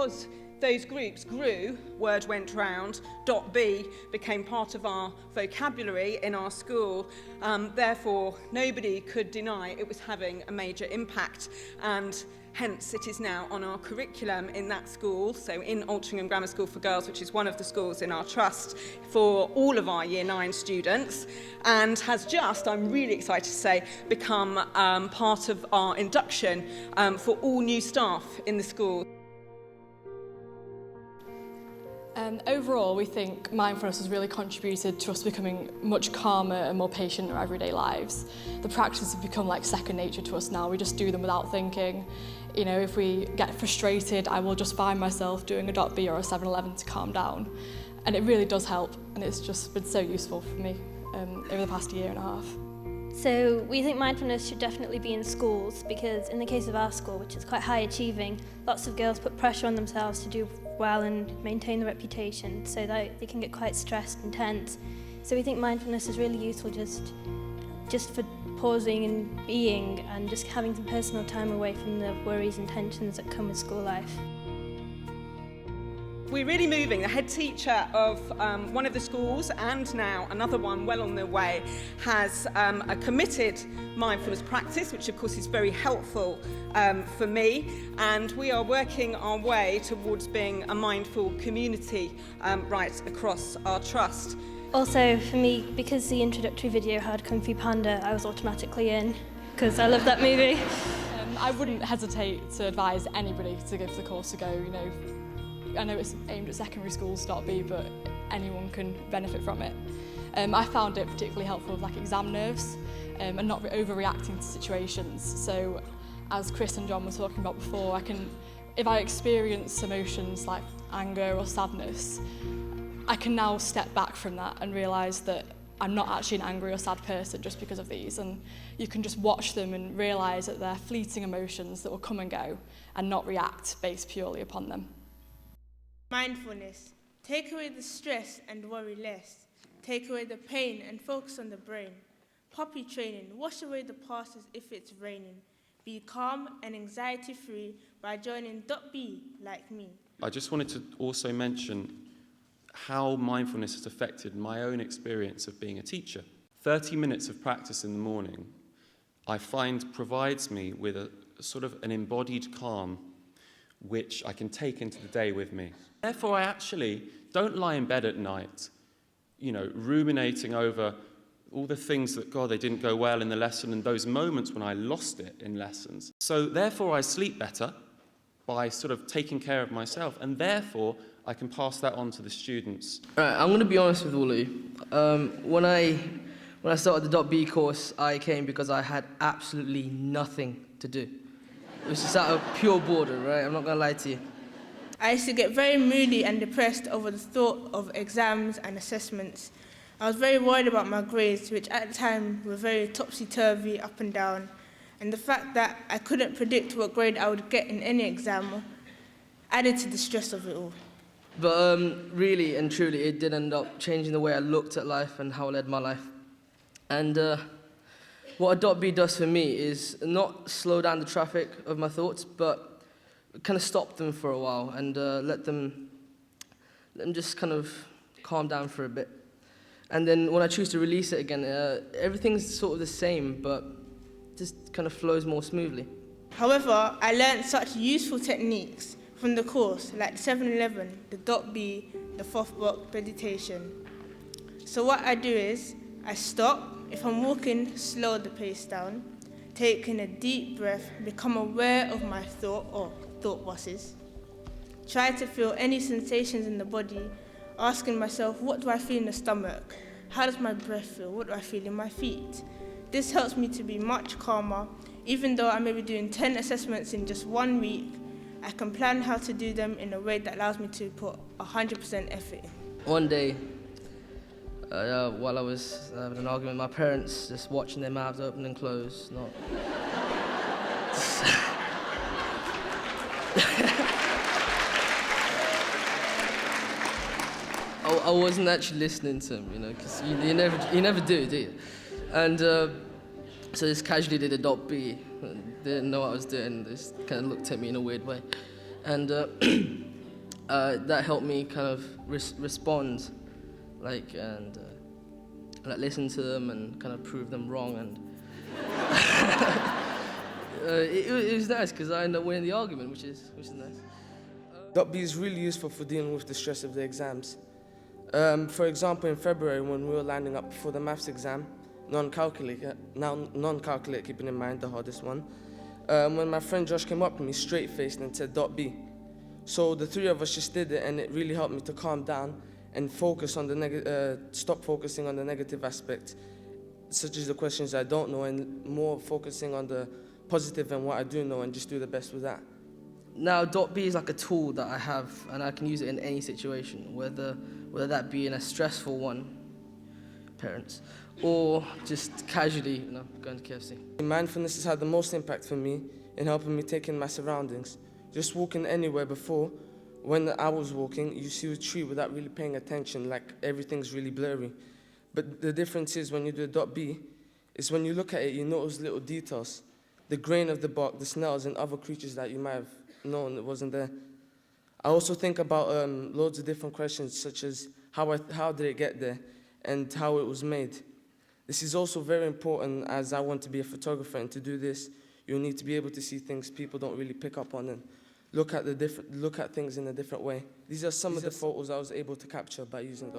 because those groups grew, word went round, .B became part of our vocabulary in our school, therefore nobody could deny it was having a major impact, and hence it is now on our curriculum in that school, so in Altrincham Grammar School for Girls, which is one of the schools in our trust for all of our Year 9 students, and has just, I'm really excited to say, become part of our induction for all new staff in the school. Overall, we think mindfulness has really contributed to us becoming much calmer and more patient in our everyday lives. The practices have become like second nature to us now. We just do them without thinking. You know, if we get frustrated, I will just find myself doing a .B or a 7-Eleven to calm down. And it really does help, and it's just been so useful for me over the past year and a half. So we think mindfulness should definitely be in schools, because in the case of our school, which is quite high achieving, lots of girls put pressure on themselves to do well and maintain the reputation, so that they can get quite stressed and tense. So we think mindfulness is really useful just for pausing and being, and just having some personal time away from the worries and tensions that come with school life. We're really moving. The head teacher of one of the schools, and now another one well on their way, has a committed mindfulness practice, which of course is very helpful for me, and we are working our way towards being a mindful community right across our trust. Also for me, because the introductory video had Kung Fu Panda, I was automatically in, because I love that movie. I wouldn't hesitate to advise anybody to give the course a go. You know, I know it's aimed at secondary schools, .B, but anyone can benefit from it. I found it particularly helpful with like exam nerves and not overreacting to situations. So as Chris and John were talking about before, if I experience emotions like anger or sadness, I can now step back from that and realise that I'm not actually an angry or sad person just because of these, and you can just watch them and realise that they're fleeting emotions that will come and go and not react based purely upon them. Mindfulness. Take away the stress and worry less. Take away the pain and focus on the brain. Poppy training. Wash away the past as if it's raining. Be calm and anxiety-free by joining .B like me. I just wanted to also mention how mindfulness has affected my own experience of being a teacher. 30 minutes of practice in the morning, I find, provides me with a sort of an embodied calm which I can take into the day with me. Therefore, I actually don't lie in bed at night, you know, ruminating over all the things that, God, they didn't go well in the lesson, and those moments when I lost it in lessons. So therefore, I sleep better by sort of taking care of myself, and therefore, I can pass that on to the students. Right, I'm going to be honest with all of you. When I started the .B course, I came because I had absolutely nothing to do. It was just out of pure boredom, right? I'm not going to lie to you. I used to get very moody and depressed over the thought of exams and assessments. I was very worried about my grades, which at the time were very topsy-turvy, up and down. And the fact that I couldn't predict what grade I would get in any exam added to the stress of it all. But really and truly, it did end up changing the way I looked at life and how I led my life. And what a .B does for me is not slow down the traffic of my thoughts, but kind of stop them for a while and let them just kind of calm down for a bit. And then when I choose to release it again, everything's sort of the same, but just kind of flows more smoothly. However, I learned such useful techniques from the course, like 7-Eleven, the .B, the fourth block meditation. So what I do is, I stop. If I'm walking, slow the pace down, take in a deep breath, become aware of my thought or thought bosses. Try to feel any sensations in the body, asking myself, what do I feel in the stomach? How does my breath feel? What do I feel in my feet? This helps me to be much calmer. Even though I may be doing 10 assessments in just 1 week, I can plan how to do them in a way that allows me to put 100% effort in. One day, while I was having an argument with my parents, just watching their mouths open and close, I wasn't actually listening to them, you know, because you never do you? And so just casually did a .B, didn't know what I was doing, just kind of looked at me in a weird way. And that helped me kind of respond, and listen to them and kind of prove them wrong, and it was nice because I ended up winning the argument, which is nice. .B is really useful for dealing with the stress of the exams. For example, in February when we were lining up for the maths exam, non-calculate, keeping in mind the hardest one, when my friend Josh came up to me straight-faced and said .B. So the three of us just did it, and it really helped me to calm down and focus on the stop focusing on the negative aspect, such as the questions I don't know, and more focusing on the positive and what I do know, and just do the best with that. Now, .B is like a tool that I have, and I can use it in any situation, whether that be in a stressful one, parents, or just casually, going to KFC. Mindfulness has had the most impact for me in helping me take in my surroundings. Just walking anywhere before, when I was walking, you see a tree without really paying attention, like everything's really blurry. But the difference is when you do a .B, is when you look at it, you notice little details. The grain of the bark, the snails, and other creatures that you might have known it wasn't there. I also think about loads of different questions, such as how did it get there, and how it was made. This is also very important, as I want to be a photographer, and to do this, you'll need to be able to see things people don't really pick up on, and look at things in a different way. These are some of the photos I was able to capture by using .B.